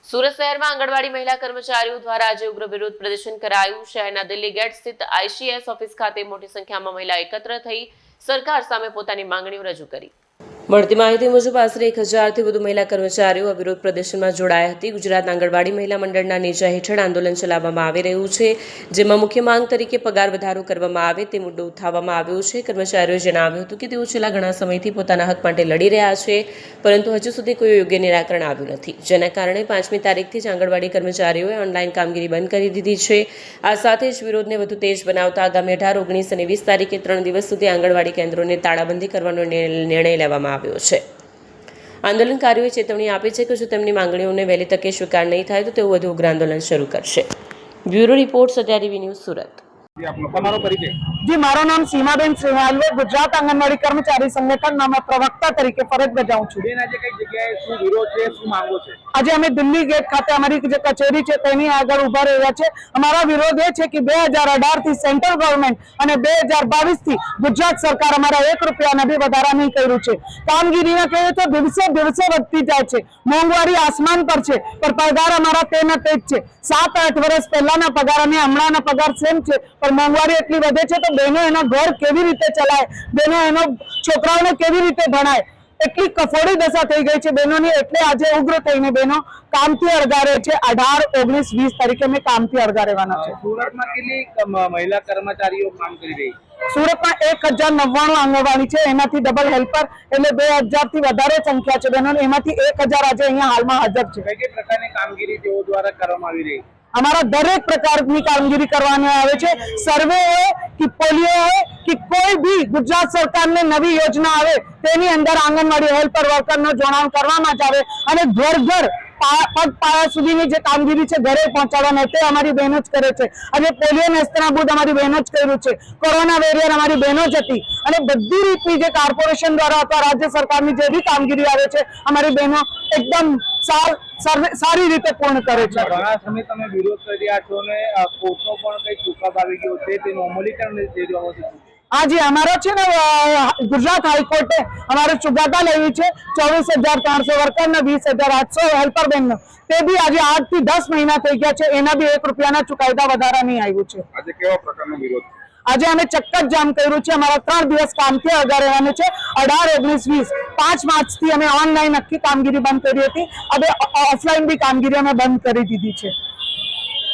સુરત શહેરમાં આંગણવાડી મહિલા કર્મચારીઓ દ્વારા આજે ઉગ્ર વિરોધ પ્રદર્શન કરાયું। શહેરના દિલ્હી ગેટ સ્થિત આઈસીએસ ઓફિસ ખાતે મોટી સંખ્યામાં મહિલા એકત્ર થઈ સરકાર સામે પોતાની માંગણીઓ રજૂ કરી। મળતી માહિતી મુજબ આશરે 1000થી વધુ મહિલા કર્મચારીઓ વિરોધ પ્રદર્શનમાં જોડાયા હતી। ગુજરાત આંગણવાડી મહિલા મંડળના નેજા હેઠળ આંદોલન ચલાવવામાં આવી રહ્યું છે, જેમાં મુખ્ય માંગ તરીકે પગાર વધારો કરવામાં આવે તે મુદ્દો ઉઠાવવામાં આવ્યો છે। કર્મચારીઓએ જણાવ્યું હતું કે તેઓ છેલ્લા ઘણા સમયથી પોતાના હક માટે લડી રહ્યા છે, પરંતુ હજુ સુધી કોઈ યોગ્ય નિરાકરણ આવ્યું નથી, જેના કારણે 5મી તારીખથી જ આંગણવાડી કર્મચારીઓએ ઓનલાઈન કામગીરી બંધ કરી દીધી છે। આ સાથે જ વિરોધને વધુ તેજ બનાવતા આગામી 18, 19 અને 20 તારીખે 3 દિવસ સુધી આંગણવાડી કેન્દ્રોને તાળાબંધી કરવાનો નિર્ણય લેવામાં આવ્યો છે। આંદોલનકારીઓએ ચેતવણી આપી છે કે જો તેમની માંગણીઓને વહેલી તકે સ્વીકાર નહીં થાય તો તેઓ વધુ ઉગ્ર આંદોલન શરૂ કરશે। Bureau report, Satya TV news, Surat. जी, मारो नाम सीमाबेन श्रीवाल, गुजरात आंगणवाड़ी कर्मचारी संगठन में प्रवक्ता तरीके फरज बजाऊं छुं। आज अमे दिल्ली गेट खाते अमारी जे कचेरी छे तेनी आगळ उभा रह्या छे। अमारा विरोध ए छे कि 2018 थी सेंट्रल गवर्नमेंट अने 2022 थी गुजरात सरकार अमारा 1 રૂપિયા भी વધારા नहीं कर्યું छे। कामगीरीना कहे तो दिवसे दिवसे વધતી જાય છે। મોંઘવારી आसमान पर छे, पर पगार अमारा तेना ते ज छे। 7-8 વર્ષ પહેલાના પગાર અને હમણાંના પગાર સેમ છે, पर મોંઘવારી એટલી વધે છે તો બહેનો એના ઘર કેવી રીતે ચલાય, બહેનો એનો છોકરાઓને કેવી રીતે ભણાય, એટલી કફોડી દશા થઈ ગઈ છે બહેનોની। એટલે આજે ઉગ્ર થઈને બહેનો કામથી અળગા રહે છે। 18, 19, 20 તારીખે મેં કામથી અળગા રહેવાના છે। સુરતમાં કેટલી મહિલા કર્મચારીઓ કામ કરી રહી? સુરતમાં 1099 આંગણવાડી છે, એમાંથી ડબલ હેલ્પર એટલે 2000 થી વધારે સંખ્યા છે બહેનો। એમાંથી 1000 આજે અહીંયા હાલમાં હાજર છે। કઈ પ્રકારની કામગીરી તેઓ દ્વારા કરવામાં આવી રહી? हमारा दरेक प्रकार की कामगीरी करवाने आवे छे। सर्वे हो कि पोलियो हो कि कोई भी गुजरात सरकार ने नवी योजना आवे तेनी अंदर आंगणवाड़ी हेल्पर वर्कर नो जोड़ाण करवामां ज आवे अने घर घर पग पाया सुधीनी जे कामगीरी छे घरे पहोंचाडवानी ते अमारी बहनो ज करे छे। अने पोलियो नेस्तनाबूद अमारी बहनो ज कर्युं छे। कोरोना वेरियर अमारी बहनो ज हती अने बधी रीतनी जे कॉर्पोरेशन द्वारा अथवा राज्य सरकारनी जे भी कामगीरी आवे छे अमारी बहनो एकदम सारी रीते पूर्ण करे छे। घणा समय તમે વિરોધ કરી રહ્યા છો ને કોર્ટનો પણ કઈ ચુકાદો આવી ગયો છે તેનું અમલીકરણ થઈ રહ્યું છે? हाँ जी, हमारा छे ने गुजरात हाईकोर्टे हमारे चुकादा लेवी छे 24,300 वर्कर ने 20,800 हेल्पर बेन ते भी आज 8 થી 10 મહિના થઈ ગયા છે, એના भी 1 રૂપિયાના ચુકાદા વધારા નહીં આવ્યું છે। આજે કેવા પ્રકારનો વિરોધ? આજે અમે ચક્કર જામ કર્યું છે। અમારા 3 દિવસ કામથી અળગા રહેવાનું છે। 18, 19, 20, 5 માર્ચથી અમે ઓનલાઈન આખી કામગીરી બંધ કરી હતી। હવે ઓફલાઈન भी કામગીરી અમે બંધ કરી દીધી છે।